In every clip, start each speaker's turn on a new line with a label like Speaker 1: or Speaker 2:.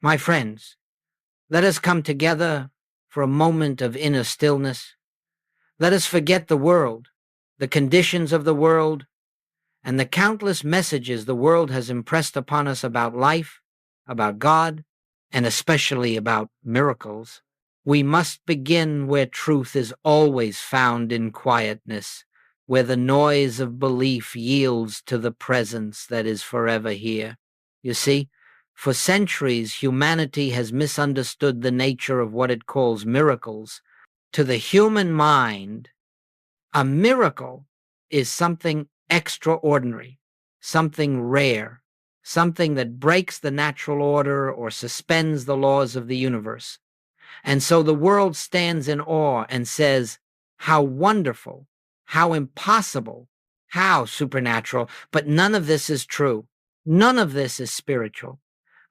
Speaker 1: My friends, let us come together for a moment of inner stillness. Let us forget the world, the conditions of the world, and the countless messages the world has impressed upon us about life, about God, and especially about miracles. We must begin where truth is always found in quietness, where the noise of belief yields to the presence that is forever here. You see, for centuries humanity has misunderstood the nature of what it calls miracles. To the human mind, a miracle is something extraordinary, something rare, something that breaks the natural order or suspends the laws of the universe. And so the world stands in awe and says, how wonderful, how impossible, how supernatural. But none of this is true. None of this is spiritual.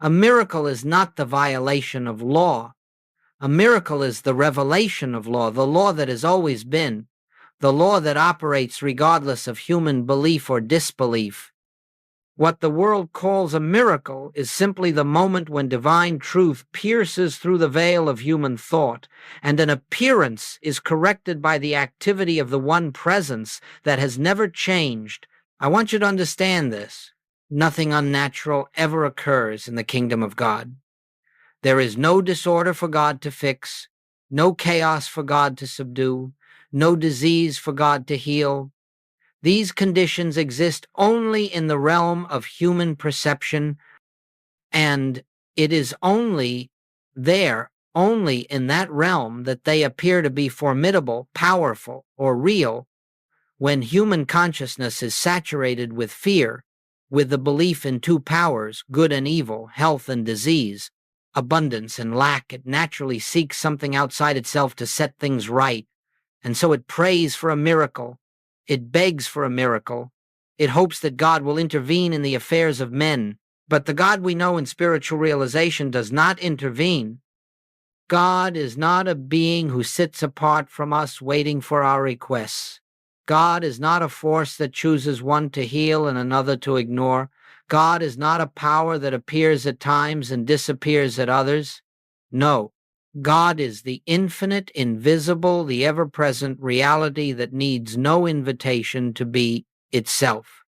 Speaker 1: A miracle is not the violation of law. A miracle is the revelation of law, the law that has always been, the law that operates regardless of human belief or disbelief. What the world calls a miracle is simply the moment when divine truth pierces through the veil of human thought, and an appearance is corrected by the activity of the one presence that has never changed. I want you to understand this. Nothing unnatural ever occurs in the kingdom of God. There is no disorder for God to fix, no chaos for God to subdue, no disease for God to heal. These conditions exist only in the realm of human perception, and it is only there, only in that realm, that they appear to be formidable, powerful, or real, when human consciousness is saturated with fear, with the belief in two powers, good and evil, health and disease, abundance and lack. It naturally seeks something outside itself to set things right, and so it prays for a miracle. It begs for a miracle. It hopes that God will intervene in the affairs of men. But the God we know in spiritual realization does not intervene. God is not a being who sits apart from us waiting for our requests. God is not a force that chooses one to heal and another to ignore. God is not a power that appears at times and disappears at others. No. God is the infinite, invisible, the ever-present reality that needs no invitation to be itself.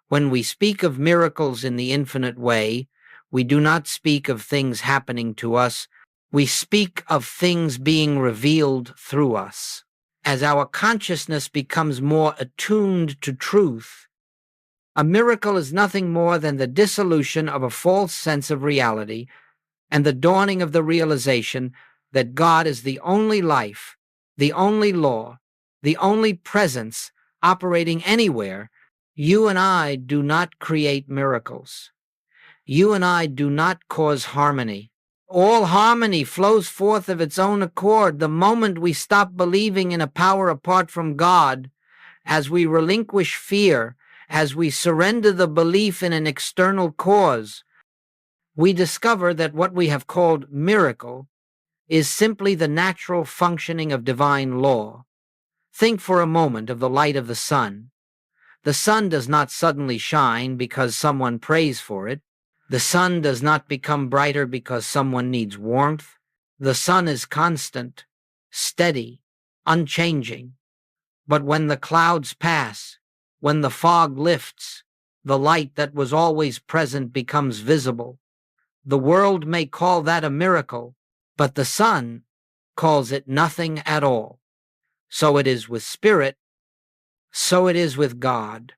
Speaker 1: When we speak of miracles in the infinite way, we do not speak of things happening to us. We speak of things being revealed through us. As our consciousness becomes more attuned to truth, a miracle is nothing more than the dissolution of a false sense of reality and the dawning of the realization that God is the only life, the only law, the only presence operating anywhere. You and I do not create miracles. You and I do not cause harmony. All harmony flows forth of its own accord the moment we stop believing in a power apart from God, as we relinquish fear, as we surrender the belief in an external cause. We discover that what we have called miracle is simply the natural functioning of divine law. Think for a moment of the light of the sun. The sun does not suddenly shine because someone prays for it. The sun does not become brighter because someone needs warmth. The sun is constant, steady, unchanging. But when the clouds pass, when the fog lifts, the light that was always present becomes visible. The world may call that a miracle, but the sun calls it nothing at all. So it is with spirit, so it is with God.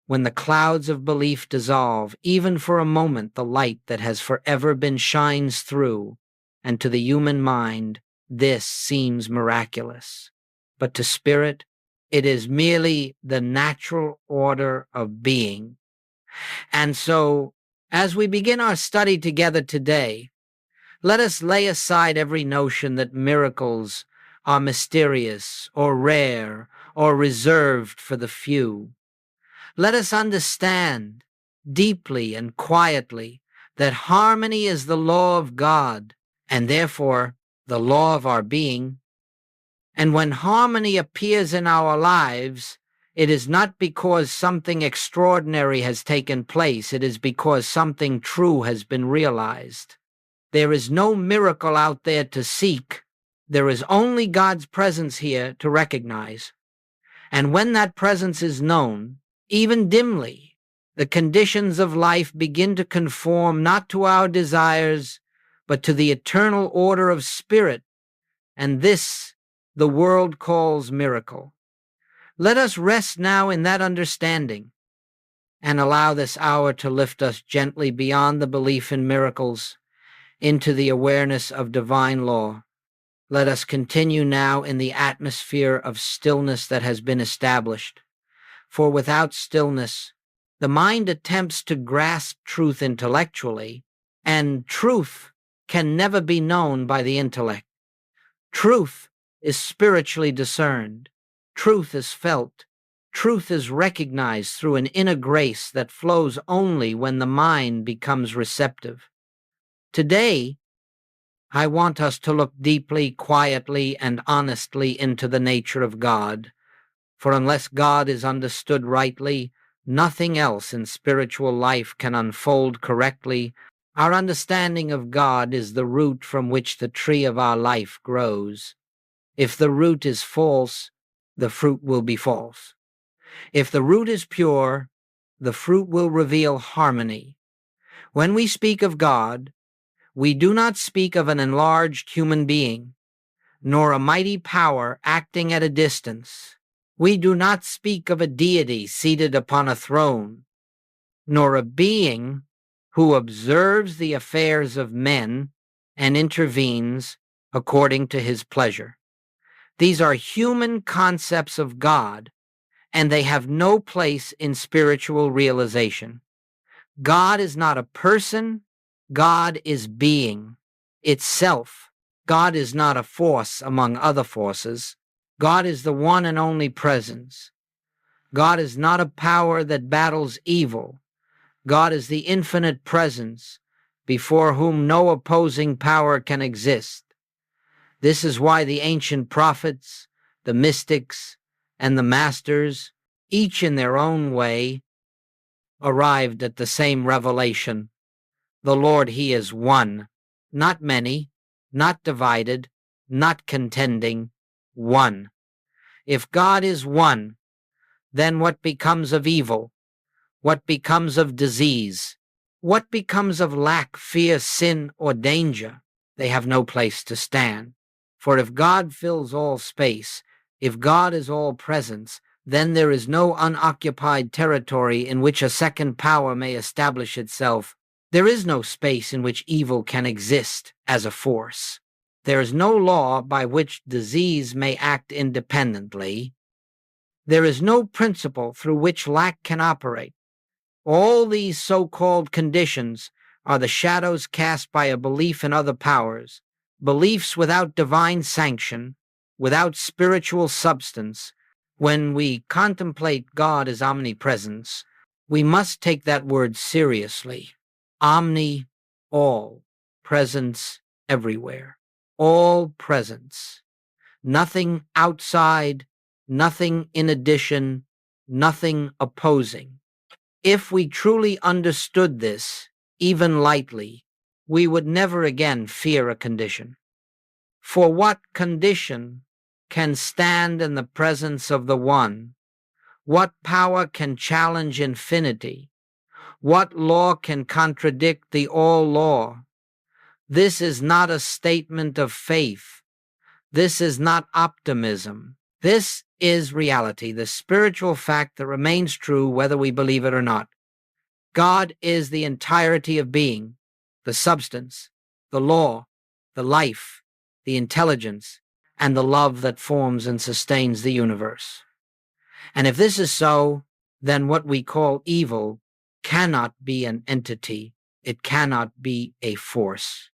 Speaker 1: When the clouds of belief dissolve, even for a moment the light that has forever been shines through, and to the human mind this seems miraculous. But to spirit, it is merely the natural order of being. And so, as we begin our study together today, let us lay aside every notion that miracles are mysterious or rare or reserved for the few. Let us understand deeply and quietly that harmony is the law of God and therefore the law of our being. And when harmony appears in our lives, it is not because something extraordinary has taken place. It is because something true has been realized. There is no miracle out there to seek. There is only God's presence here to recognize. And when that presence is known, even dimly, the conditions of life begin to conform not to our desires, but to the eternal order of spirit, and this the world calls miracle. Let us rest now in that understanding and allow this hour to lift us gently beyond the belief in miracles into the awareness of divine law. Let us continue now in the atmosphere of stillness that has been established. For without stillness, the mind attempts to grasp truth intellectually, and truth can never be known by the intellect. Truth is spiritually discerned. Truth is felt. Truth is recognized through an inner grace that flows only when the mind becomes receptive. Today, I want us to look deeply, quietly, and honestly into the nature of God, for unless God is understood rightly, nothing else in spiritual life can unfold correctly. Our understanding of God is the root from which the tree of our life grows. If the root is false, the fruit will be false. If the root is pure, the fruit will reveal harmony. When we speak of God, we do not speak of an enlarged human being, nor a mighty power acting at a distance. We do not speak of a deity seated upon a throne, nor a being who observes the affairs of men and intervenes according to his pleasure. These are human concepts of God, and they have no place in spiritual realization. God is not a person. God is being itself. God is not a force among other forces. God is the one and only presence. God is not a power that battles evil. God is the infinite presence before whom no opposing power can exist. This is why the ancient prophets, the mystics, and the masters, each in their own way, arrived at the same revelation. The Lord, He is one, not many, not divided, not contending, one. If God is one, then what becomes of evil? What becomes of disease? What becomes of lack, fear, sin, or danger? They have no place to stand. For if God fills all space, if God is all presence, then there is no unoccupied territory in which a second power may establish itself. There is no space in which evil can exist as a force. There is no law by which disease may act independently. There is no principle through which lack can operate. All these so-called conditions are the shadows cast by a belief in other powers, beliefs without divine sanction, without spiritual substance. When we contemplate God as omnipresence, we must take that word seriously. Omni, all, presence everywhere, all presence. Nothing outside, nothing in addition, nothing opposing. If we truly understood this, even lightly, we would never again fear a condition. For what condition can stand in the presence of the One? What power can challenge infinity? What law can contradict the all-law? This is not a statement of faith. This is not optimism. This is reality, the spiritual fact that remains true whether we believe it or not. God is the entirety of being, the substance, the law, the life, the intelligence, and the love that forms and sustains the universe. And if this is so, then what we call evil cannot be an entity. It cannot be a force.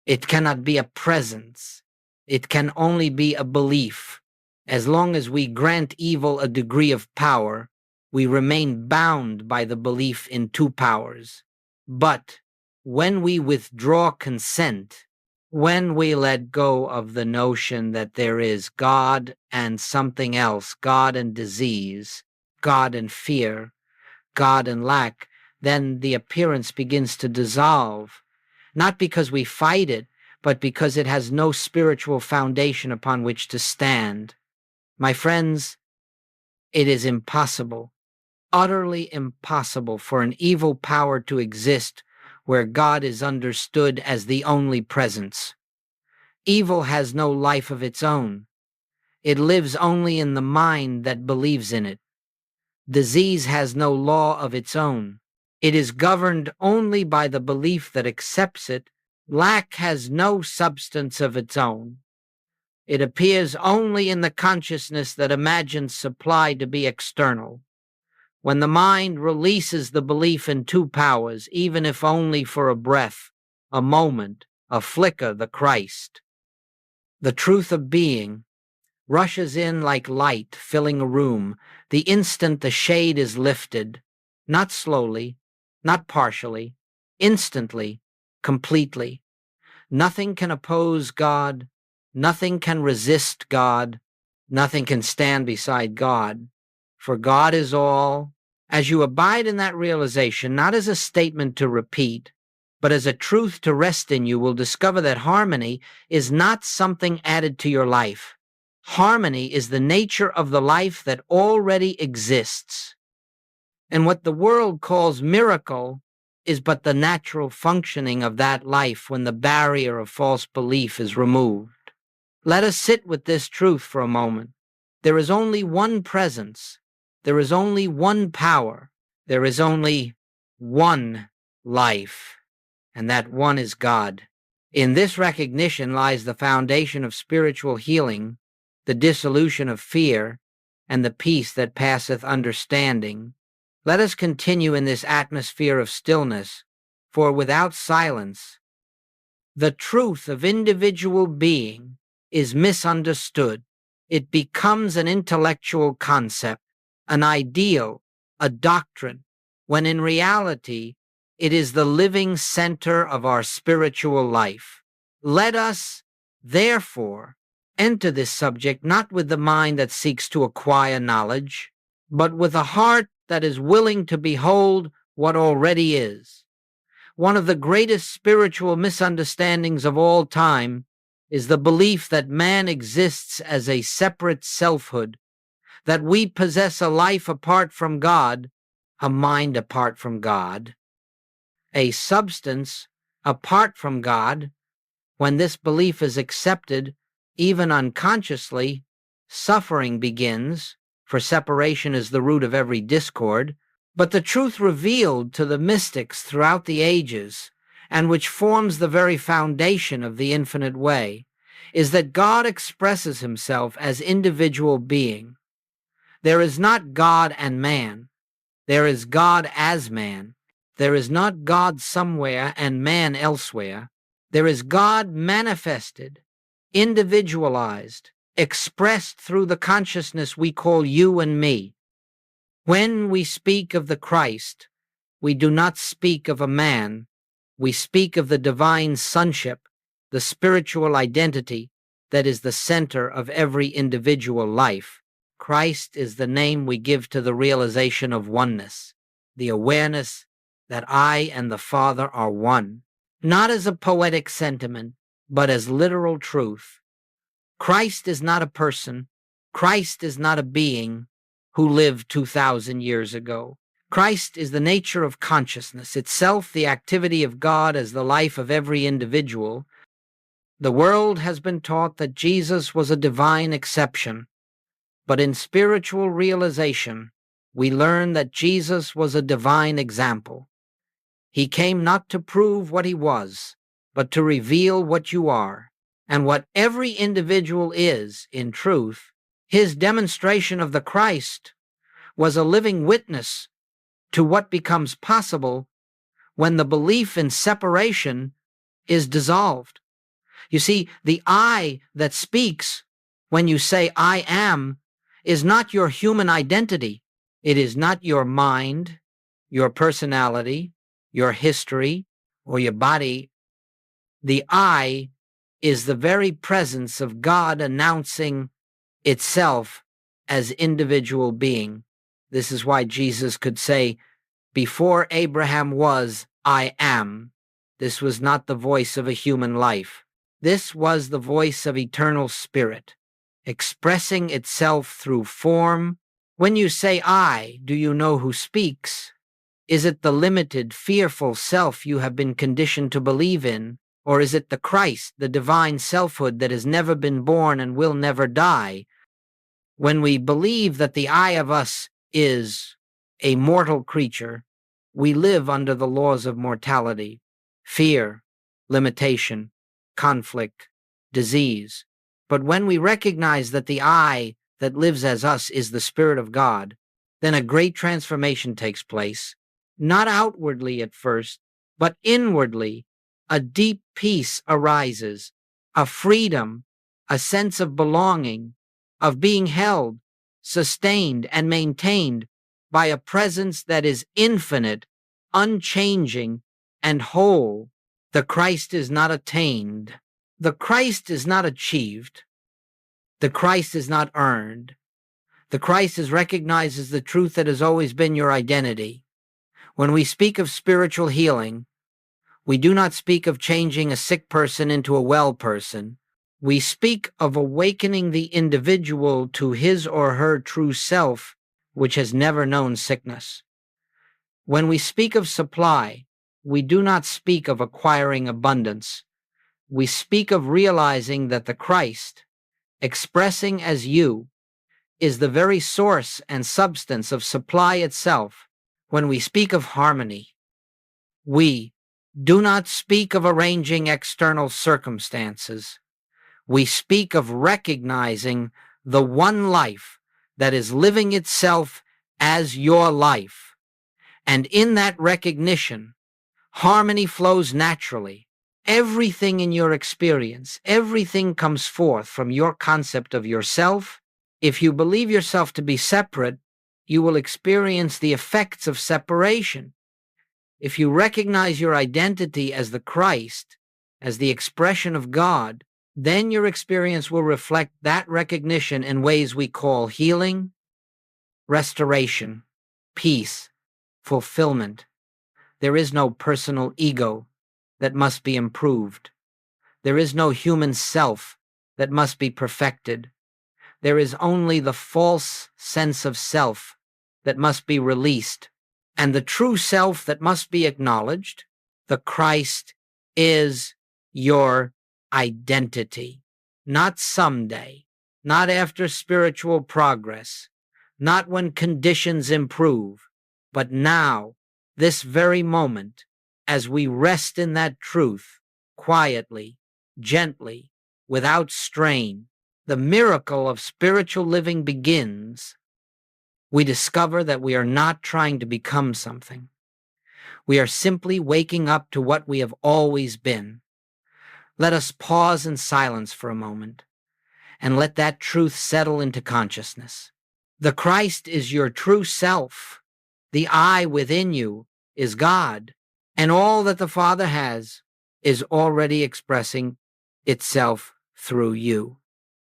Speaker 1: It cannot be a presence. It can only be a belief. As long as we grant evil a degree of power, we remain bound by the belief in two powers. But when we withdraw consent, when we let go of the notion that there is God and something else, God and disease, God and fear, God and lack, then the appearance begins to dissolve, not because we fight it, but because it has no spiritual foundation upon which to stand. My friends, it is impossible, utterly impossible for an evil power to exist where God is understood as the only presence. Evil has no life of its own. It lives only in the mind that believes in it. Disease has no law of its own. It is governed only by the belief that accepts it. Lack has no substance of its own. It appears only in the consciousness that imagines supply to be external. When the mind releases the belief in two powers, even if only for a breath, a moment, a flicker, the Christ, the truth of being, rushes in like light filling a room the instant the shade is lifted, not slowly, not partially, instantly, completely. Nothing can oppose God, nothing can resist God, nothing can stand beside God, for God is all. As you abide in that realization, not as a statement to repeat, but as a truth to rest in, you will discover that harmony is not something added to your life. Harmony is the nature of the life that already exists. And what the world calls miracle is but the natural functioning of that life when the barrier of false belief is removed. Let us sit with this truth for a moment. There is only one presence. There is only one power. There is only one life. And that one is God. In this recognition lies the foundation of spiritual healing, the dissolution of fear, and the peace that passeth understanding. Let us continue in this atmosphere of stillness, for without silence, the truth of individual being is misunderstood. It becomes an intellectual concept, an ideal, a doctrine, when in reality it is the living center of our spiritual life. Let us, therefore, enter this subject not with the mind that seeks to acquire knowledge, but with a heart that is willing to behold what already is. One of the greatest spiritual misunderstandings of all time is the belief that man exists as a separate selfhood, that we possess a life apart from God, a mind apart from God, a substance apart from God. When this belief is accepted, even unconsciously, suffering begins, for separation is the root of every discord. But the truth revealed to the mystics throughout the ages, and which forms the very foundation of the infinite way, is that God expresses himself as individual being. There is not God and man. There is God as man. There is not God somewhere and man elsewhere. There is God manifested, individualized, expressed through the consciousness we call you and me. When we speak of the Christ, we do not speak of a man. We speak of the divine sonship, the spiritual identity that is the center of every individual life. Christ is the name we give to the realization of oneness, the awareness that I and the Father are one, not as a poetic sentiment, but as literal truth. Christ is not a person. Christ is not a being who lived 2,000 years ago. Christ is the nature of consciousness, itself the activity of God as the life of every individual. The world has been taught that Jesus was a divine exception, but in spiritual realization, we learn that Jesus was a divine example. He came not to prove what he was, but to reveal what you are, and what every individual is, in truth. His demonstration of the Christ was a living witness to what becomes possible when the belief in separation is dissolved. You see, the I that speaks when you say I am is not your human identity. It is not your mind, your personality, your history, or your body. The I is the very presence of God announcing itself as individual being. This is why Jesus could say, "Before Abraham was, I am." This was not the voice of a human life. This was the voice of eternal spirit, expressing itself through form. When you say I, do you know who speaks? Is it the limited, fearful self you have been conditioned to believe in? Or is it the Christ, the divine selfhood that has never been born and will never die? When we believe that the I of us is a mortal creature, we live under the laws of mortality, fear, limitation, conflict, disease. But when we recognize that the I that lives as us is the Spirit of God, then a great transformation takes place, not outwardly at first, but inwardly. A deep peace arises, a freedom, a sense of belonging, of being held, sustained, and maintained by a presence that is infinite, unchanging, and whole. The Christ is not attained. The Christ is not achieved. The Christ is not earned. The Christ is recognized as the truth that has always been your identity. When we speak of spiritual healing, we do not speak of changing a sick person into a well person. We speak of awakening the individual to his or her true self, which has never known sickness. When we speak of supply, we do not speak of acquiring abundance. We speak of realizing that the Christ, expressing as you, is the very source and substance of supply itself. When we speak of harmony, we do not speak of arranging external circumstances. We speak of recognizing the one life that is living itself as your life. And in that recognition, harmony flows naturally. Everything in your experience, everything comes forth from your concept of yourself. If you believe yourself to be separate, you will experience the effects of separation. If you recognize your identity as the Christ, as the expression of God, then your experience will reflect that recognition in ways we call healing, restoration, peace, fulfillment. There is no personal ego that must be improved. There is no human self that must be perfected. There is only the false sense of self that must be released, and the true self that must be acknowledged. The Christ is your identity, not someday, not after spiritual progress, not when conditions improve, but now, this very moment, as we rest in that truth, quietly, gently, without strain, the miracle of spiritual living begins. We discover that we are not trying to become something. We are simply waking up to what we have always been. Let us pause in silence for a moment and let that truth settle into consciousness. The Christ is your true self. The I within you is God, and all that the Father has is already expressing itself through you.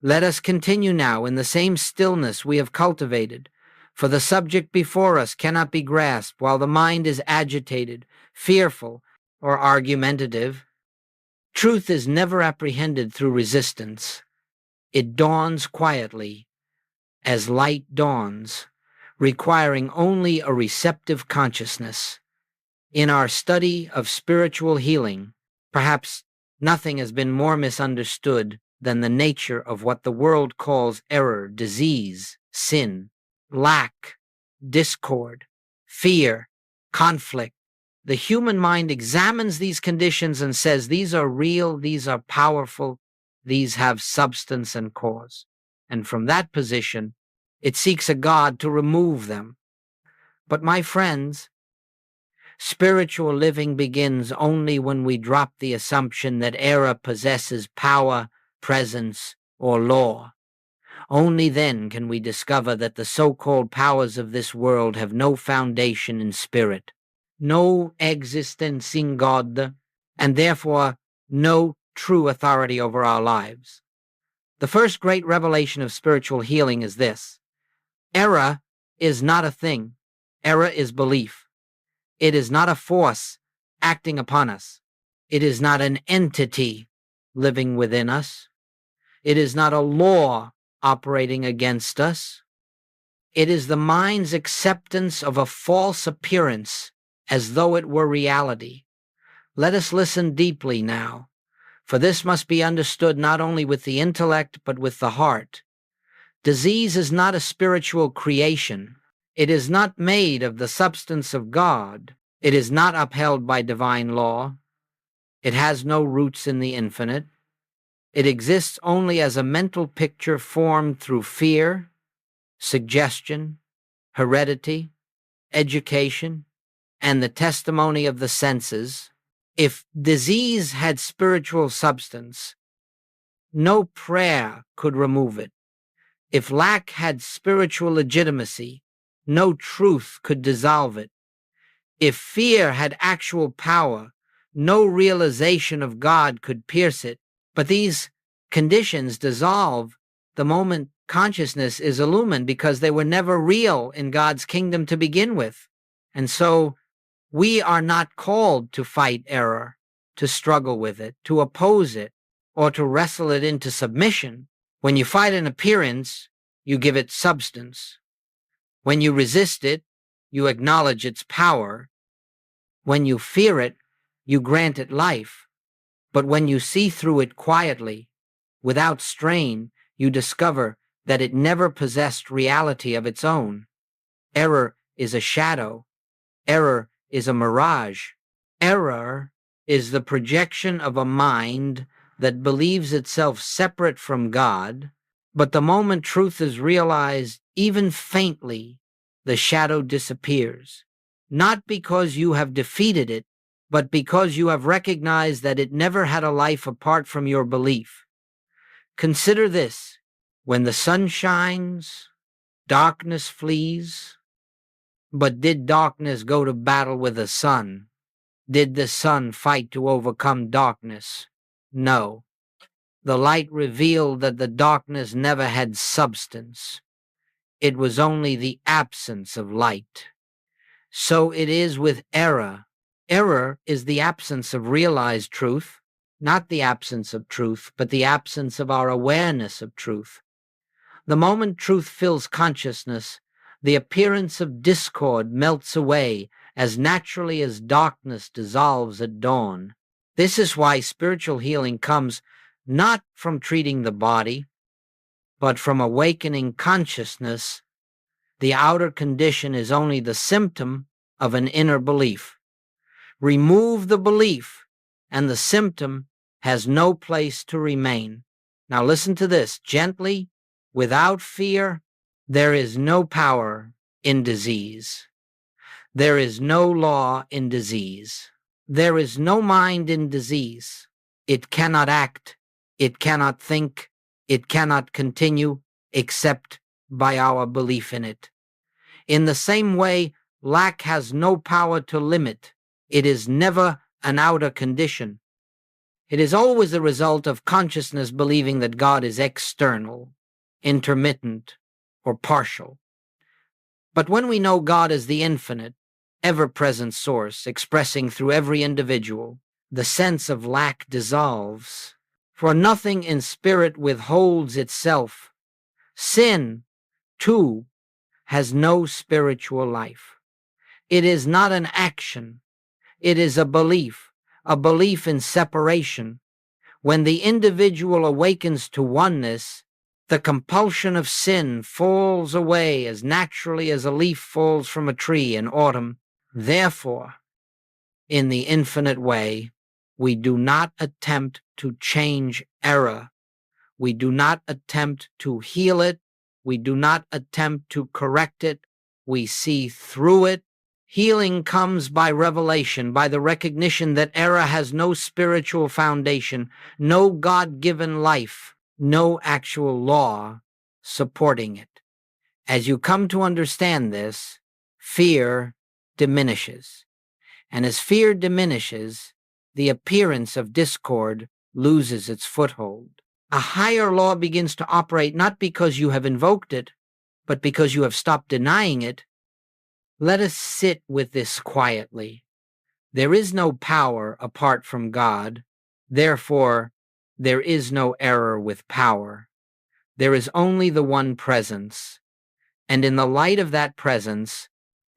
Speaker 1: Let us continue now in the same stillness we have cultivated, for the subject before us cannot be grasped while the mind is agitated, fearful, or argumentative. Truth is never apprehended through resistance. It dawns quietly, as light dawns, requiring only a receptive consciousness. In our study of spiritual healing, perhaps nothing has been more misunderstood than the nature of what the world calls error, disease, sin, lack, discord, fear, conflict. The human mind examines these conditions and says these are real, these are powerful, these have substance and cause. And from that position, it seeks a God to remove them. But my friends, spiritual living begins only when we drop the assumption that error possesses power, presence, or law. Only then can we discover that the so-called powers of this world have no foundation in spirit, no existence in God, and therefore no true authority over our lives. The first great revelation of spiritual healing is this: error is not a thing. Error is belief. It is not a force acting upon us. It is not an entity living within us. It is not a law operating against us. It is the mind's acceptance of a false appearance as though it were reality. Let us listen deeply now, for this must be understood not only with the intellect but with the heart. Disease is not a spiritual creation. It is not made of the substance of God. It is not upheld by divine law. It has no roots in the infinite. It exists only as a mental picture formed through fear, suggestion, heredity, education, and the testimony of the senses. If disease had spiritual substance, no prayer could remove it. If lack had spiritual legitimacy, no truth could dissolve it. If fear had actual power, no realization of God could pierce it. But these conditions dissolve the moment consciousness is illumined because they were never real in God's kingdom to begin with. And so we are not called to fight error, to struggle with it, to oppose it, or to wrestle it into submission. When you fight an appearance, you give it substance. When you resist it, you acknowledge its power. When you fear it, you grant it life. But when you see through it quietly, without strain, you discover that it never possessed reality of its own. Error is a shadow. Error is a mirage. Error is the projection of a mind that believes itself separate from God, but the moment truth is realized, even faintly, the shadow disappears. Not because you have defeated it, but because you have recognized that it never had a life apart from your belief. Consider this: when the sun shines, darkness flees. But did darkness go to battle with the sun? Did the sun fight to overcome darkness? No. The light revealed that the darkness never had substance. It was only the absence of light. So it is with error. Error is the absence of realized truth, not the absence of truth, but the absence of our awareness of truth. The moment truth fills consciousness, the appearance of discord melts away as naturally as darkness dissolves at dawn. This is why spiritual healing comes not from treating the body, but from awakening consciousness. The outer condition is only the symptom of an inner belief. Remove the belief, and the symptom has no place to remain. Now listen to this gently, without fear. There is no power in disease. There is no law in disease. There is no mind in disease. It cannot act. It cannot think. It cannot continue except by our belief in it. In the same way, lack has no power to limit. It is never an outer condition. It is always the result of consciousness believing that God is external, intermittent, or partial. But when we know God as the infinite, ever-present source expressing through every individual, the sense of lack dissolves. For nothing in spirit withholds itself. Sin, too, has no spiritual life. It is not an action. It is a belief in separation. When the individual awakens to oneness, the compulsion of sin falls away as naturally as a leaf falls from a tree in autumn. Therefore, in the infinite way, we do not attempt to change error. We do not attempt to heal it. We do not attempt to correct it. We see through it. Healing comes by revelation, by the recognition that error has no spiritual foundation, no God-given life, no actual law supporting it. As you come to understand this, fear diminishes. And as fear diminishes, the appearance of discord loses its foothold. A higher law begins to operate not because you have invoked it, but because you have stopped denying it. Let us sit with this quietly. There is no power apart from God. Therefore, there is no error with power. There is only the one presence. And in the light of that presence,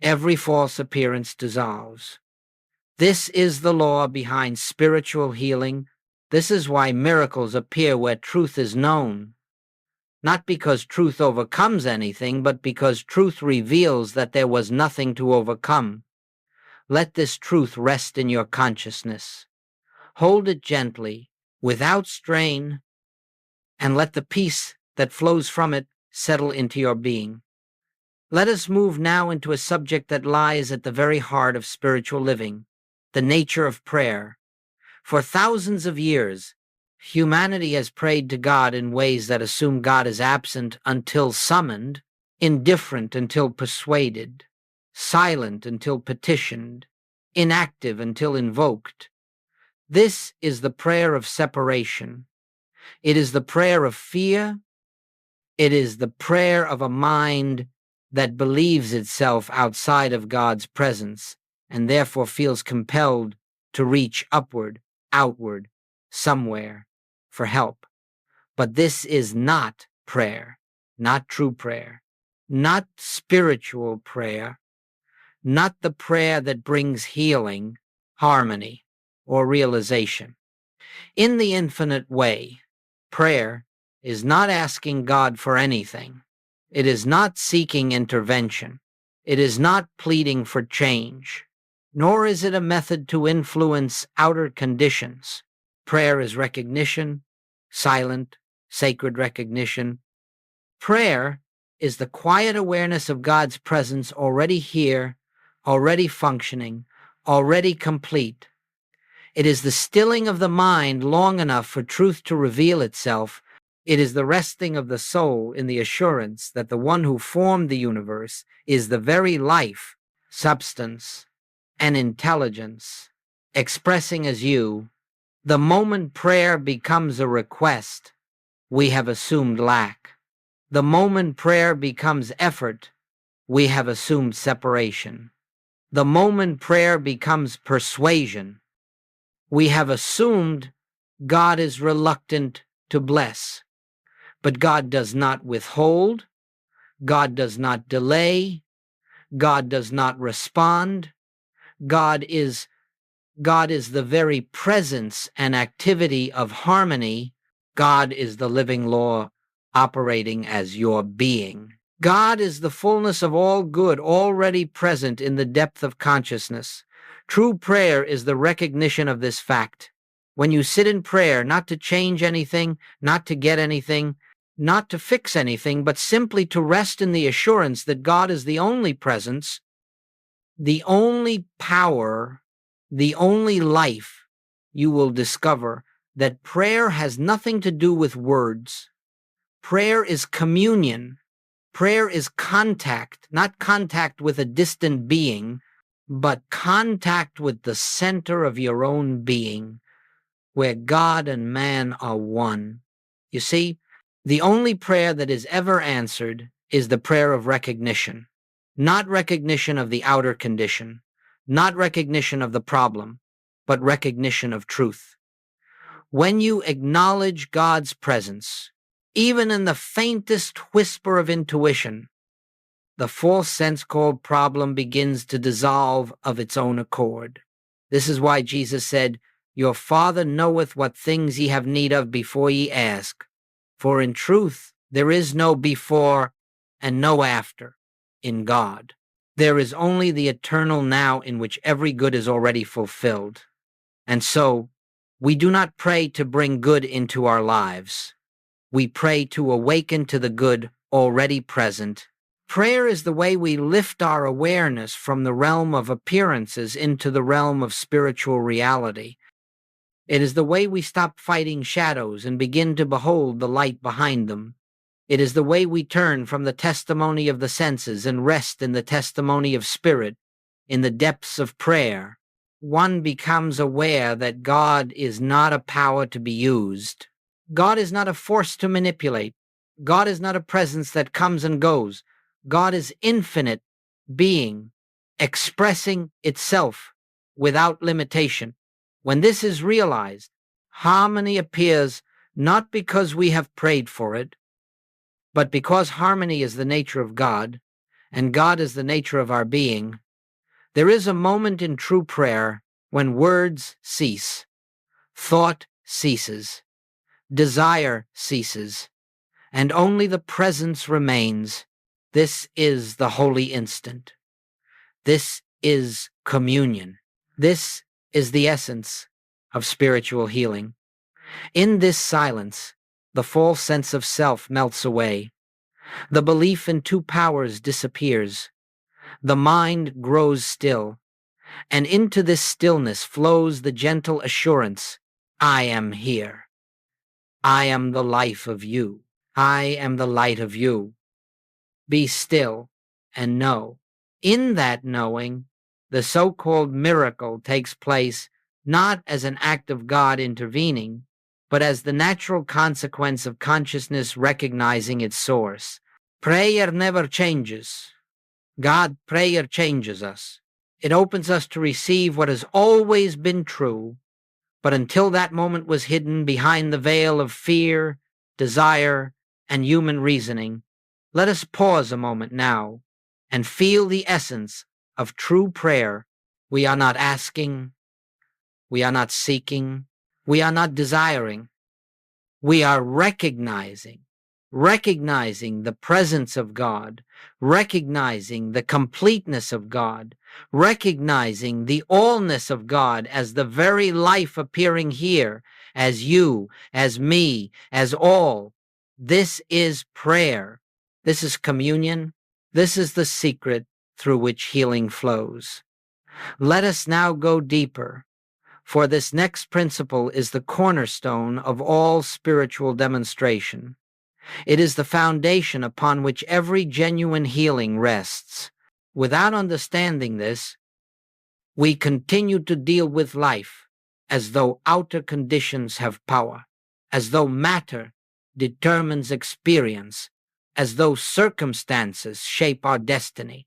Speaker 1: every false appearance dissolves. This is the law behind spiritual healing. This is why miracles appear where truth is known. Not because truth overcomes anything, but because truth reveals that there was nothing to overcome. Let this truth rest in your consciousness. Hold it gently, without strain, and let the peace that flows from it settle into your being. Let us move now into a subject that lies at the very heart of spiritual living, the nature of prayer. For thousands of years, humanity has prayed to God in ways that assume God is absent until summoned, indifferent until persuaded, silent until petitioned, inactive until invoked. This is the prayer of separation. It is the prayer of fear. It is the prayer of a mind that believes itself outside of God's presence and therefore feels compelled to reach upward, outward, somewhere for help. But this is not prayer, not true prayer, not spiritual prayer, not the prayer that brings healing, harmony, or realization. In the infinite way, prayer is not asking God for anything. It is not seeking intervention. It is not pleading for change. Nor is it a method to influence outer conditions. Prayer is recognition, silent, sacred recognition. Prayer is the quiet awareness of God's presence already here, already functioning, already complete. It is the stilling of the mind long enough for truth to reveal itself. It is the resting of the soul in the assurance that the one who formed the universe is the very life, substance, and intelligence, expressing as you. The moment prayer becomes a request, we have assumed lack. The moment prayer becomes effort, we have assumed separation. The moment prayer becomes persuasion, we have assumed God is reluctant to bless. But God does not withhold, God does not delay, God does not respond. God is the very presence and activity of harmony. God is the living law operating as your being. God is the fullness of all good already present in the depth of consciousness. True prayer is the recognition of this fact. When you sit in prayer, not to change anything, not to get anything, not to fix anything, but simply to rest in the assurance that God is the only presence, the only power, the only life, you will discover that prayer has nothing to do with words. Prayer is communion. Prayer is contact, not contact with a distant being, but contact with the center of your own being, where God and man are one. You see, the only prayer that is ever answered is the prayer of recognition, not recognition of the outer condition, not recognition of the problem, but recognition of truth. When you acknowledge God's presence, even in the faintest whisper of intuition, the false sense called problem begins to dissolve of its own accord. This is why Jesus said, "Your Father knoweth what things ye have need of before ye ask." For in truth, there is no before and no after in God. There is only the eternal now in which every good is already fulfilled. And so, we do not pray to bring good into our lives. We pray to awaken to the good already present. Prayer is the way we lift our awareness from the realm of appearances into the realm of spiritual reality. It is the way we stop fighting shadows and begin to behold the light behind them. It is the way we turn from the testimony of the senses and rest in the testimony of spirit. In the depths of prayer, one becomes aware that God is not a power to be used. God is not a force to manipulate. God is not a presence that comes and goes. God is infinite being, expressing itself without limitation. When this is realized, harmony appears not because we have prayed for it, but because harmony is the nature of God, and God is the nature of our being. There is a moment in true prayer when words cease, thought ceases, desire ceases, and only the presence remains. This is the holy instant. This is communion. This is the essence of spiritual healing. In this silence, the false sense of self melts away. The belief in two powers disappears. The mind grows still, and into this stillness flows the gentle assurance, I am here. I am the life of you. I am the light of you. Be still and know. In that knowing, the so-called miracle takes place not as an act of God intervening, but as the natural consequence of consciousness recognizing its source. Prayer never changes. Prayer changes us. It opens us to receive what has always been true, but until that moment was hidden behind the veil of fear, desire, and human reasoning. Let us pause a moment now and feel the essence of true prayer. We are not asking, we are not seeking, we are not desiring. We are recognizing the presence of God, recognizing the completeness of God, recognizing the allness of God as the very life appearing here, as you, as me, as all. This is prayer. This is communion. This is the secret through which healing flows. Let us now go deeper, for this next principle is the cornerstone of all spiritual demonstration. It is the foundation upon which every genuine healing rests. Without understanding this, we continue to deal with life as though outer conditions have power, as though matter determines experience, as though circumstances shape our destiny.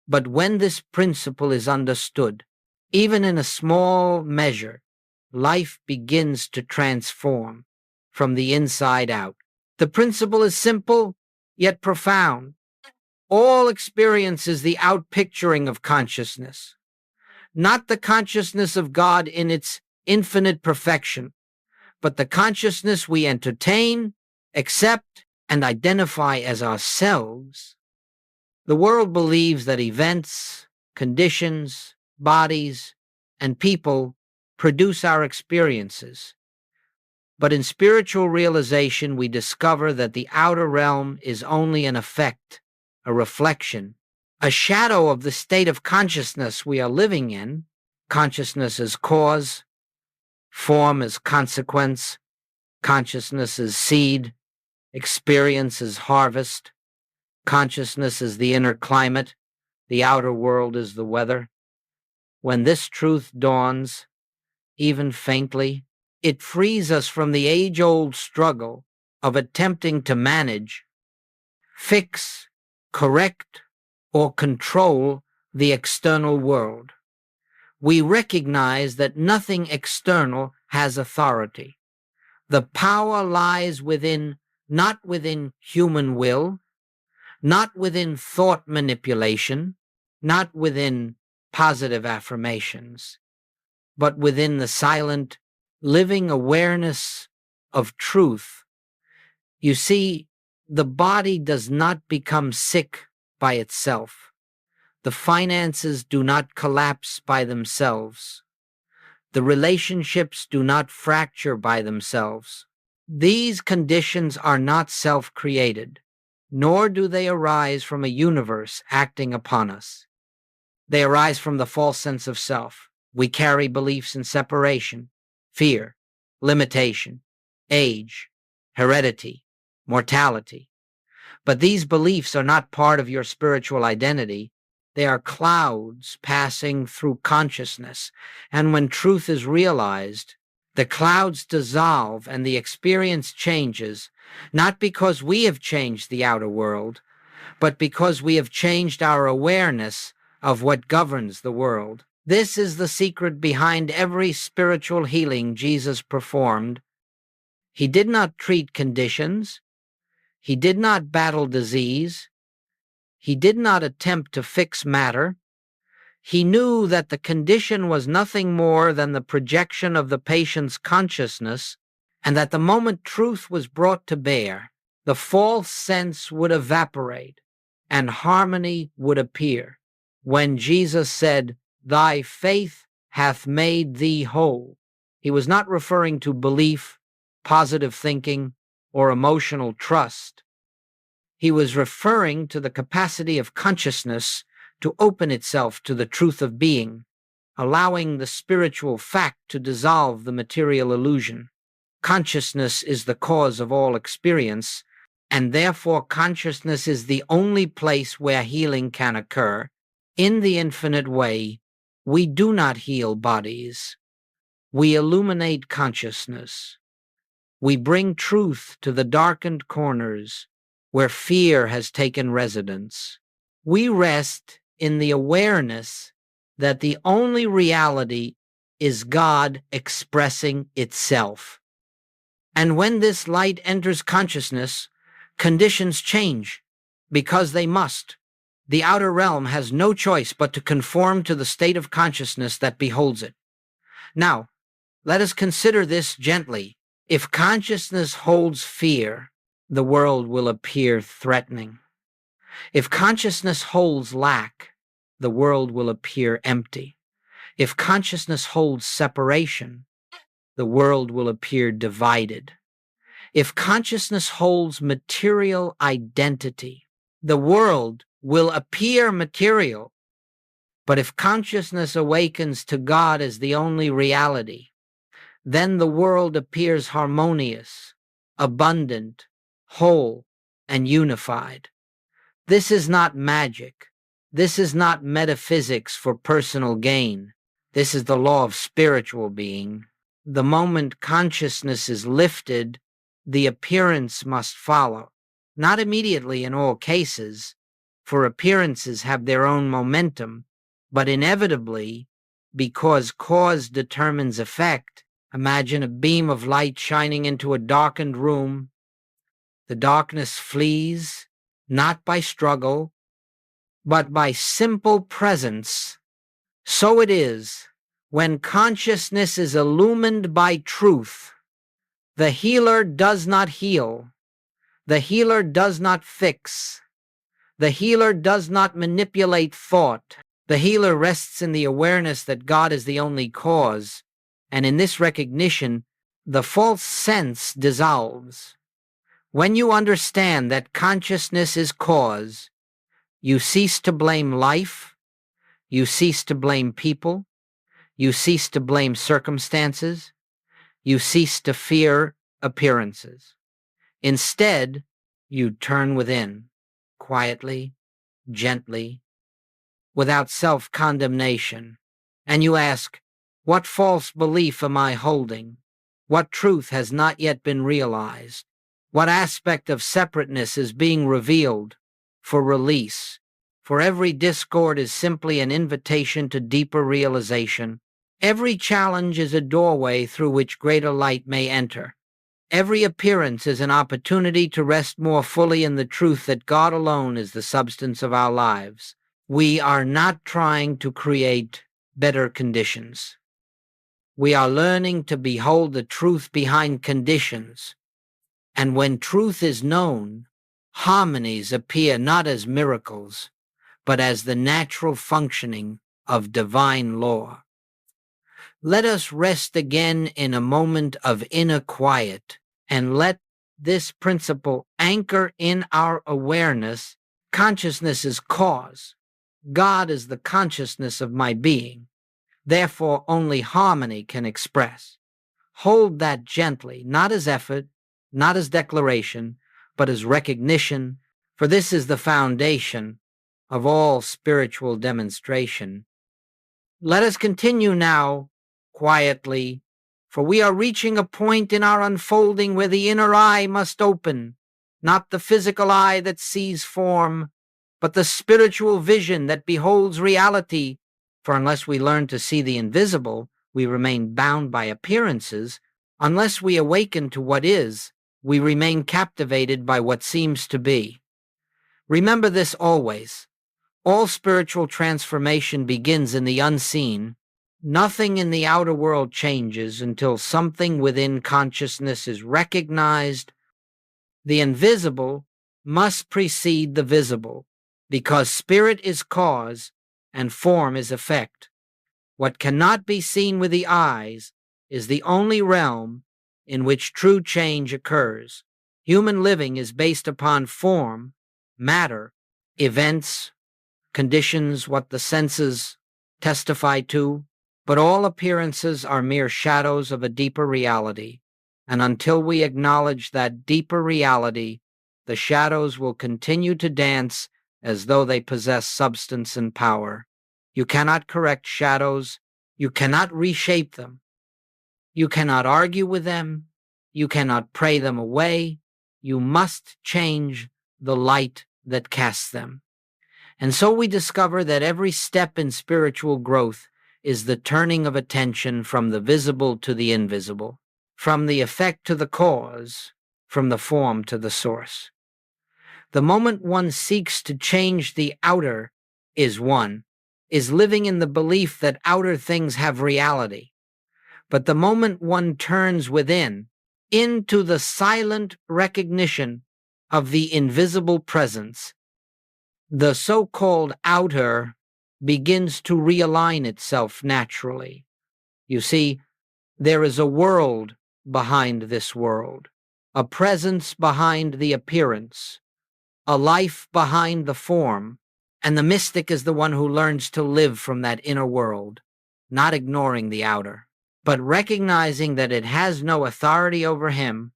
Speaker 1: But when this principle is understood, even in a small measure, life begins to transform from the inside out. The principle is simple, yet profound. All experience is the outpicturing of consciousness, not the consciousness of God in its infinite perfection, but the consciousness we entertain, accept, and identify as ourselves. The world believes that events, conditions, bodies, and people produce our experiences. But in spiritual realization, we discover that the outer realm is only an effect, a reflection, a shadow of the state of consciousness we are living in. Consciousness is cause, form is consequence, consciousness is seed, experience is harvest, consciousness is the inner climate, the outer world is the weather. When this truth dawns, even faintly, it frees us from the age-old struggle of attempting to manage, fix, correct, or control the external world. We recognize that nothing external has authority. The power lies not within human will, not within thought manipulation, not within positive affirmations, but within the silent, living awareness of truth. You see, the body does not become sick by itself. The finances do not collapse by themselves. The relationships do not fracture by themselves. These conditions are not self-created, nor do they arise from a universe acting upon us. They arise from the false sense of self. We carry beliefs in separation, fear, limitation, age, heredity, mortality. But these beliefs are not part of your spiritual identity. They are clouds passing through consciousness, and when truth is realized, the clouds dissolve and the experience changes, not because we have changed the outer world, but because we have changed our awareness of what governs the world. This is the secret behind every spiritual healing Jesus performed. He did not treat conditions. He did not battle disease. He did not attempt to fix matter. He knew that the condition was nothing more than the projection of the patient's consciousness, and that the moment truth was brought to bear, the false sense would evaporate and harmony would appear. When Jesus said, "Thy faith hath made thee whole," he was not referring to belief, positive thinking, or emotional trust. He was referring to the capacity of consciousness to open itself to the truth of being, allowing the spiritual fact to dissolve the material illusion. Consciousness is the cause of all experience, and therefore consciousness is the only place where healing can occur. In the infinite way, we do not heal bodies. We illuminate consciousness. We bring truth to the darkened corners where fear has taken residence. We rest in the awareness that the only reality is God expressing itself. And when this light enters consciousness, conditions change, because they must. The outer realm has no choice but to conform to the state of consciousness that beholds it. Now, let us consider this gently. If consciousness holds fear, the world will appear threatening. If consciousness holds lack, the world will appear empty. If consciousness holds separation, the world will appear divided. If consciousness holds material identity, the world will appear material. But if consciousness awakens to God as the only reality, then the world appears harmonious, abundant, whole, and unified. This is not magic. This is not metaphysics for personal gain. This is the law of spiritual being. The moment consciousness is lifted, the appearance must follow. Not immediately in all cases, for appearances have their own momentum, but inevitably, because cause determines effect. Imagine a beam of light shining into a darkened room. The darkness flees, not by struggle, but by simple presence. So it is, when consciousness is illumined by truth, the healer does not heal. The healer does not fix. The healer does not manipulate thought. The healer rests in the awareness that God is the only cause, and in this recognition, the false sense dissolves. When you understand that consciousness is cause, you cease to blame life, you cease to blame people, you cease to blame circumstances, you cease to fear appearances. Instead, you turn within, quietly, gently, without self-condemnation, and you ask, what false belief am I holding? What truth has not yet been realized? What aspect of separateness is being revealed for release? For every discord is simply an invitation to deeper realization. Every challenge is a doorway through which greater light may enter. Every appearance is an opportunity to rest more fully in the truth that God alone is the substance of our lives. We are not trying to create better conditions. We are learning to behold the truth behind conditions. And when truth is known, harmonies appear not as miracles, but as the natural functioning of divine law. Let us rest again in a moment of inner quiet, and let this principle anchor in our awareness. Consciousness is cause. God is the consciousness of my being. Therefore, only harmony can express. Hold that gently, not as effort, not as declaration, but as recognition, for this is the foundation of all spiritual demonstration. Let us continue now, quietly, for we are reaching a point in our unfolding where the inner eye must open, not the physical eye that sees form, but the spiritual vision that beholds reality For unless we learn to see the invisible, we remain bound by appearances. Unless we awaken to what is, we remain captivated by what seems to be. Remember this always. All spiritual transformation begins in the unseen. Nothing in the outer world changes until something within consciousness is recognized. The invisible must precede the visible, because spirit is cause and form is effect. What cannot be seen with the eyes is the only realm in which true change occurs. Human living is based upon form, matter, events, conditions, what the senses testify to, but all appearances are mere shadows of a deeper reality, and until we acknowledge that deeper reality, the shadows will continue to dance as though they possess substance and power. You cannot correct shadows. You cannot reshape them. You cannot argue with them. You cannot pray them away. You must change the light that casts them. And so we discover that every step in spiritual growth is the turning of attention from the visible to the invisible, from the effect to the cause, from the form to the source. The moment one seeks to change the outer is living in the belief that outer things have reality. But the moment one turns within, into the silent recognition of the invisible presence, the so-called outer begins to realign itself naturally. You see, there is a world behind this world, a presence behind the appearance, a life behind the form, and the mystic is the one who learns to live from that inner world, not ignoring the outer, but recognizing that it has no authority over him.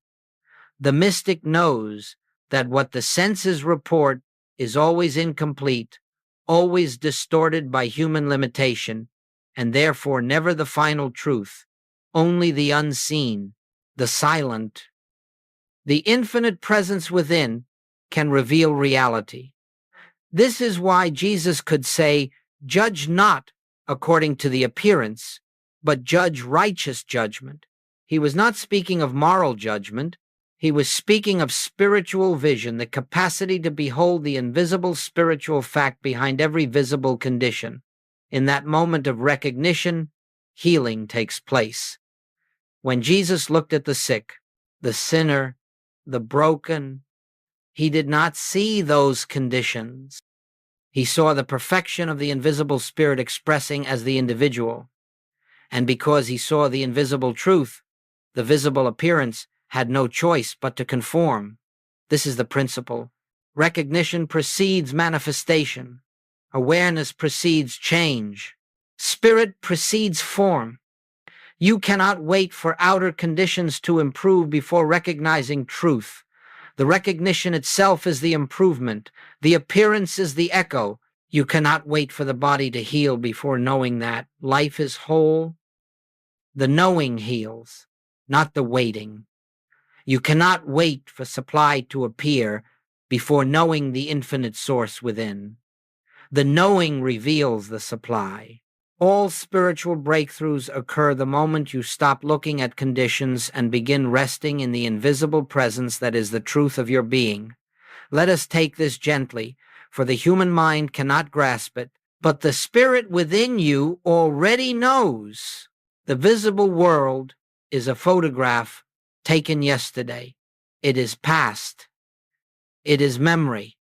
Speaker 1: The mystic knows that what the senses report is always incomplete, always distorted by human limitation, and therefore never the final truth, only the unseen, the silent. The infinite presence within can reveal reality. This is why Jesus could say, "Judge not according to the appearance, but judge righteous judgment." He was not speaking of moral judgment. He was speaking of spiritual vision, the capacity to behold the invisible spiritual fact behind every visible condition. In that moment of recognition, healing takes place. When Jesus looked at the sick, the sinner, the broken, he did not see those conditions. He saw the perfection of the invisible spirit expressing as the individual. And because he saw the invisible truth, the visible appearance had no choice but to conform. This is the principle. Recognition precedes manifestation. Awareness precedes change. Spirit precedes form. You cannot wait for outer conditions to improve before recognizing truth. The recognition itself is the improvement. The appearance is the echo. You cannot wait for the body to heal before knowing that life is whole. The knowing heals, not the waiting. You cannot wait for supply to appear before knowing the infinite source within. The knowing reveals the supply. All spiritual breakthroughs occur the moment you stop looking at conditions and begin resting in the invisible presence that is the truth of your being. Let us take this gently, for the human mind cannot grasp it, but the spirit within you already knows. The visible world is a photograph taken yesterday. It is past. It is memory.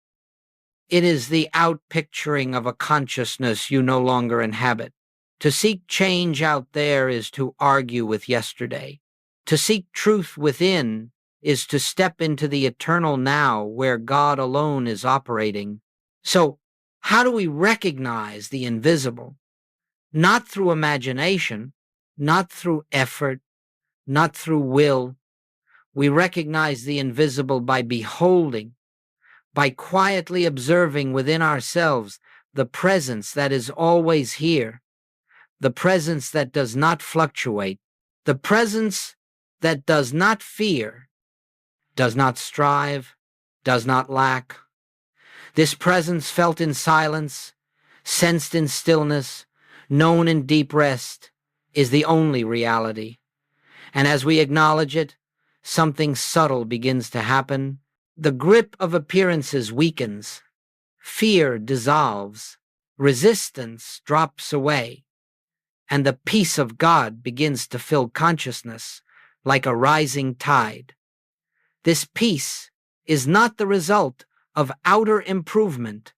Speaker 1: It is the outpicturing of a consciousness you no longer inhabit. To seek change out there is to argue with yesterday. To seek truth within is to step into the eternal now where God alone is operating. So, how do we recognize the invisible? Not through imagination, not through effort, not through will. We recognize the invisible by beholding, by quietly observing within ourselves the presence that is always here, the presence that does not fluctuate, the presence that does not fear, does not strive, does not lack. This presence felt in silence, sensed in stillness, known in deep rest, is the only reality. And as we acknowledge it, something subtle begins to happen. The grip of appearances weakens, fear dissolves, resistance drops away, and the peace of God begins to fill consciousness like a rising tide. This peace is not the result of outer improvement.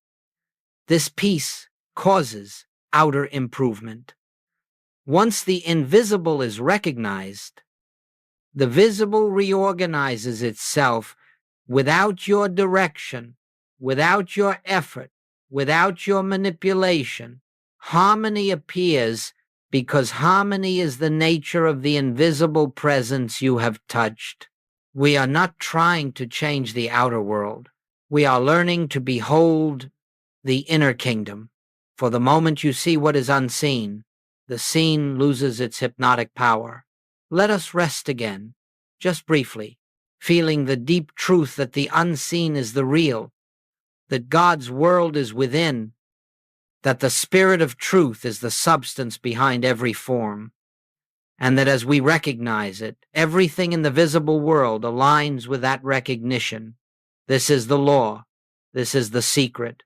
Speaker 1: This peace causes outer improvement. Once the invisible is recognized, the visible reorganizes itself without your direction, without your effort, without your manipulation. Harmony appears because harmony is the nature of the invisible presence you have touched. We are not trying to change the outer world. We are learning to behold the inner kingdom. For the moment you see what is unseen, the seen loses its hypnotic power. Let us rest again, just briefly, feeling the deep truth that the unseen is the real, that God's world is within, that the spirit of truth is the substance behind every form, and that as we recognize it, everything in the visible world aligns with that recognition. This is the law. This is the secret.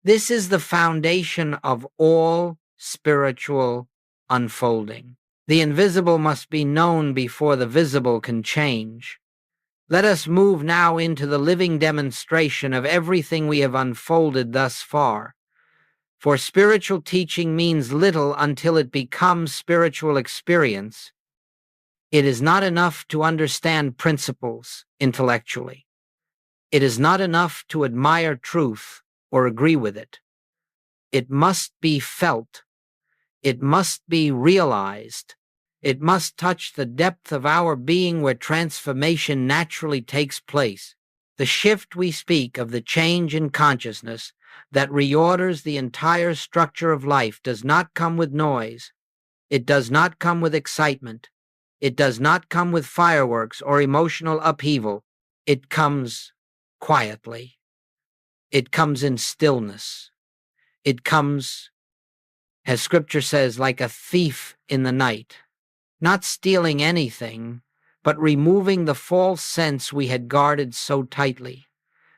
Speaker 1: This is the foundation of all spiritual unfolding. The invisible must be known before the visible can change. Let us move now into the living demonstration of everything we have unfolded thus far. For spiritual teaching means little until it becomes spiritual experience. It is not enough to understand principles intellectually. It is not enough to admire truth or agree with it. It must be felt. It must be realized. It must touch the depth of our being where transformation naturally takes place. The shift we speak of, the change in consciousness that reorders the entire structure of life, does not come with noise. It does not come with excitement. It does not come with fireworks or emotional upheaval. It comes quietly. It comes in stillness. It comes, as Scripture says, like a thief in the night, not stealing anything, but removing the false sense we had guarded so tightly.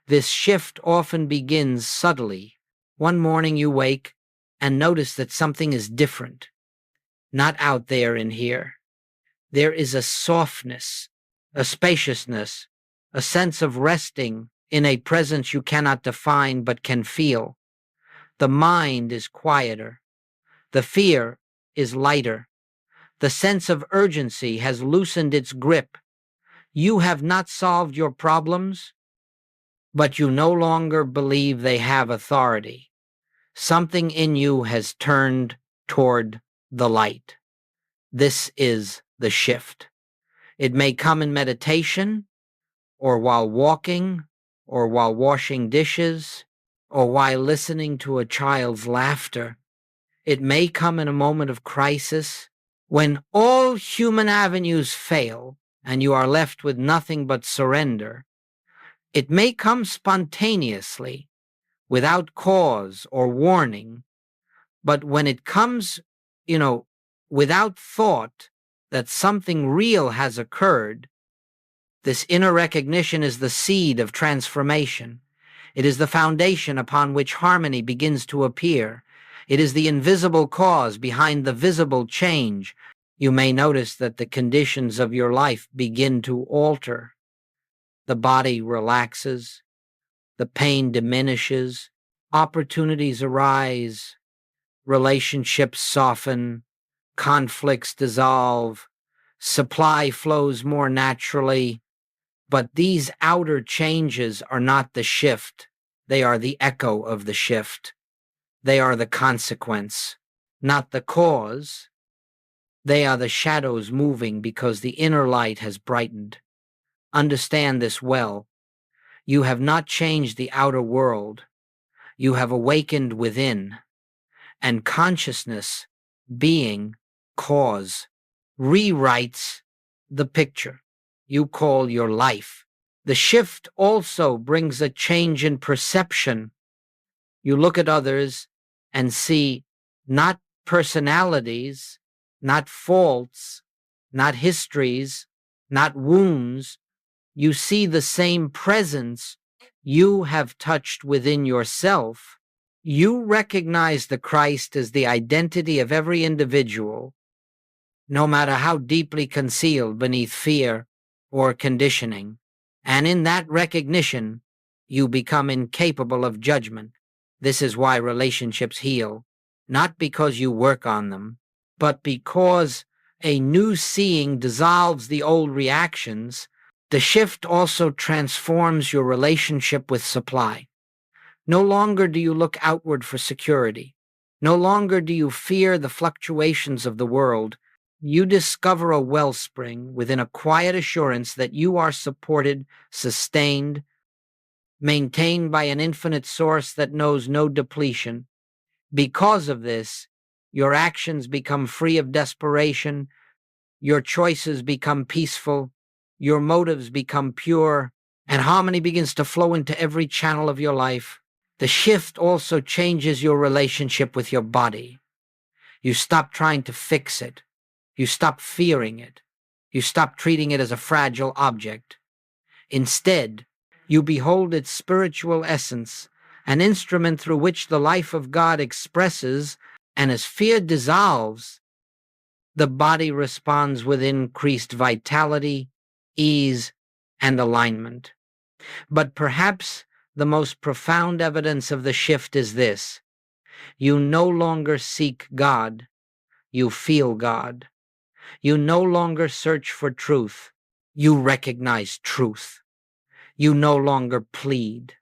Speaker 1: This shift often begins subtly. One morning you wake and notice that something is different, not out there in here. There is a softness, a spaciousness, a sense of resting in a presence you cannot define but can feel. The mind is quieter. The fear is lighter. The sense of urgency has loosened its grip. You have not solved your problems, but you no longer believe they have authority. Something in you has turned toward the light. This is the shift. It may come in meditation, or while walking, or while washing dishes, or while listening to a child's laughter. It may come in a moment of crisis, when all human avenues fail and you are left with nothing but surrender. It may come spontaneously, without cause or warning, but when it comes, without thought that something real has occurred, this inner recognition is the seed of transformation. It is the foundation upon which harmony begins to appear. It is the invisible cause behind the visible change. You may notice that the conditions of your life begin to alter. The body relaxes, the pain diminishes, opportunities arise, relationships soften, conflicts dissolve, supply flows more naturally. But these outer changes are not the shift. They are the echo of the shift. They are the consequence, not the cause. They are the shadows moving because the inner light has brightened. Understand this well. You have not changed the outer world. You have awakened within. And consciousness, being, cause, rewrites the picture you call your life. The shift also brings a change in perception. You look at others and see not personalities, not faults, not histories, not wounds. You see the same presence you have touched within yourself. You recognize the Christ as the identity of every individual, no matter how deeply concealed beneath fear or conditioning. And in that recognition, you become incapable of judgment. This is why relationships heal, not because you work on them, but because a new seeing dissolves the old reactions. The shift also transforms your relationship with supply. No longer do you look outward for security. No longer do you fear the fluctuations of the world. You discover a wellspring within a quiet assurance that you are supported, sustained, maintained by an infinite source that knows no depletion. Because of this, your actions become free of desperation, your choices become peaceful, your motives become pure, and harmony begins to flow into every channel of your life. The shift also changes your relationship with your body. You stop trying to fix it. You stop fearing it. You stop treating it as a fragile object. Instead, you behold its spiritual essence, an instrument through which the life of God expresses, and as fear dissolves, the body responds with increased vitality, ease, and alignment. But perhaps the most profound evidence of the shift is this: you no longer seek God, you feel God. You no longer search for truth, you recognize truth. You no longer plead,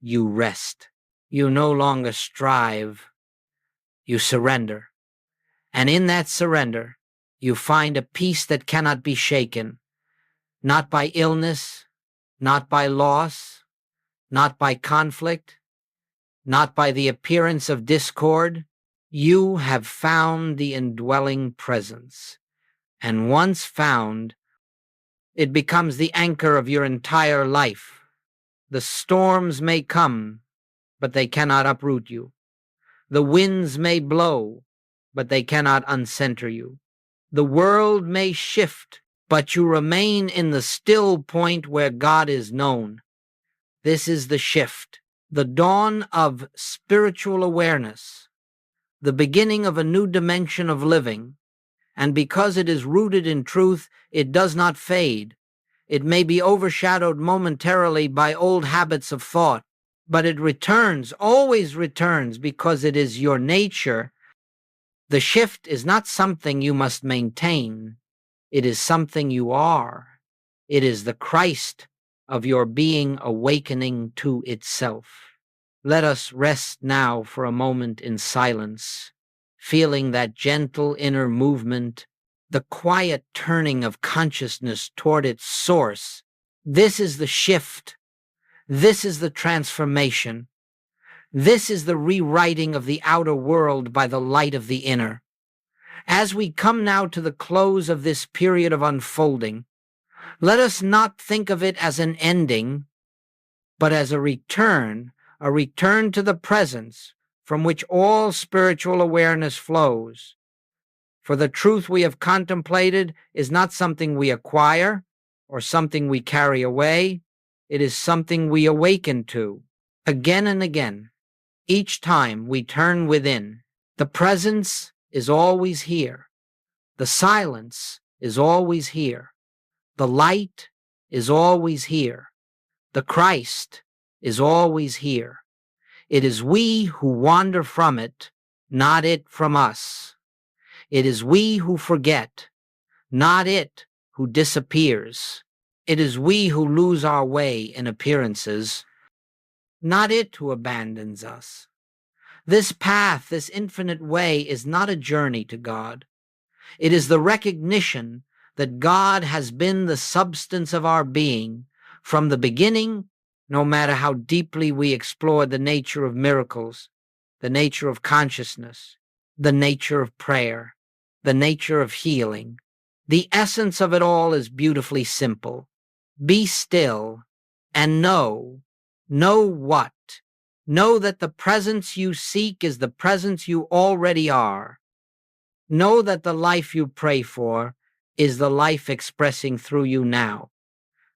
Speaker 1: you rest. You no longer strive, you surrender. And in that surrender, you find a peace that cannot be shaken, not by illness, not by loss, not by conflict, not by the appearance of discord. You have found the indwelling presence, and once found, it becomes the anchor of your entire life. The storms may come, but they cannot uproot you. The winds may blow, but they cannot uncenter you. The world may shift, but you remain in the still point where God is known. This is the shift, the dawn of spiritual awareness, the beginning of a new dimension of living. And because it is rooted in truth, it does not fade. It may be overshadowed momentarily by old habits of thought, but it returns, always returns, because it is your nature. The shift is not something you must maintain. It is something you are. It is the Christ of your being awakening to itself. Let us rest now for a moment in silence, feeling that gentle inner movement, the quiet turning of consciousness toward its source. This is the shift. This is the transformation. This is the rewriting of the outer world by the light of the inner. As we come now to the close of this period of unfolding, let us not think of it as an ending, but as a return to the presence from which all spiritual awareness flows. For the truth we have contemplated is not something we acquire or something we carry away. It is something we awaken to again and again. Each time we turn within, the presence is always here. The silence is always here. The light is always here. The Christ is always here. It is we who wander from it, not it from us. It is we who forget, not it who disappears. It is we who lose our way in appearances, not it who abandons us. This path, this infinite way, is not a journey to God. It is the recognition that God has been the substance of our being from the beginning, no matter how deeply we explore the nature of miracles, the nature of consciousness, the nature of prayer, the nature of healing. The essence of it all is beautifully simple. Be still and know. Know what? Know that the presence you seek is the presence you already are. Know that the life you pray for is the life expressing through you now.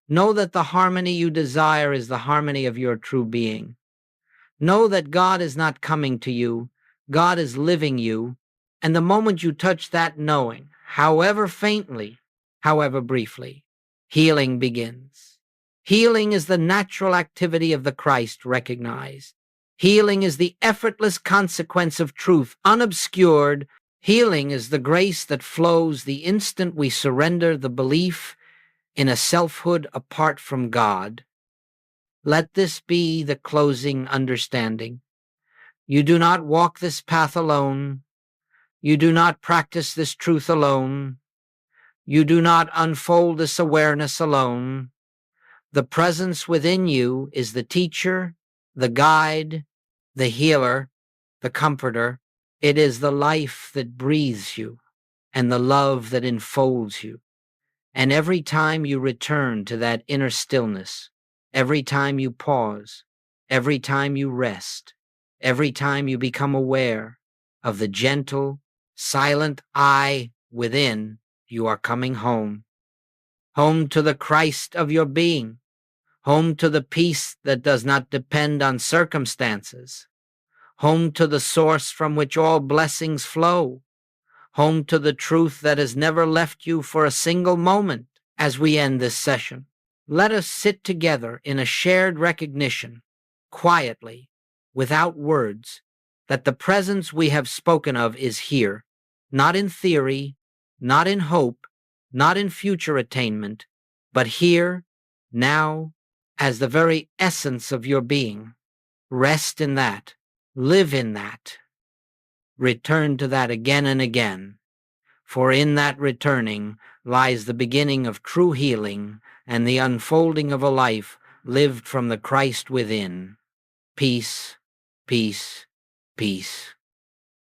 Speaker 1: Know that the harmony you desire is the harmony of your true being. Know that God is not coming to you, God is living you, and the moment you touch that knowing, however faintly, however briefly, healing begins. Healing is the natural activity of the Christ recognized. Healing is the effortless consequence of truth, unobscured. Healing is the grace that flows the instant we surrender the belief in a selfhood apart from God. Let this be the closing understanding. You do not walk this path alone. You do not practice this truth alone. You do not unfold this awareness alone. The presence within you is the teacher, the guide, the healer, the comforter. It is the life that breathes you and the love that enfolds you. And every time you return to that inner stillness, every time you pause, every time you rest, every time you become aware of the gentle, silent I within, you are coming home. Home to the Christ of your being. Home to the peace that does not depend on circumstances. Home to the source from which all blessings flow. Home to the truth that has never left you for a single moment. As we end this session, let us sit together in a shared recognition, quietly, without words, that the presence we have spoken of is here, not in theory, not in hope, not in future attainment, but here, now, as the very essence of your being. Rest in that. Live in that. Return to that again and again. For in that returning lies the beginning of true healing and the unfolding of a life lived from the Christ within. Peace, peace, peace.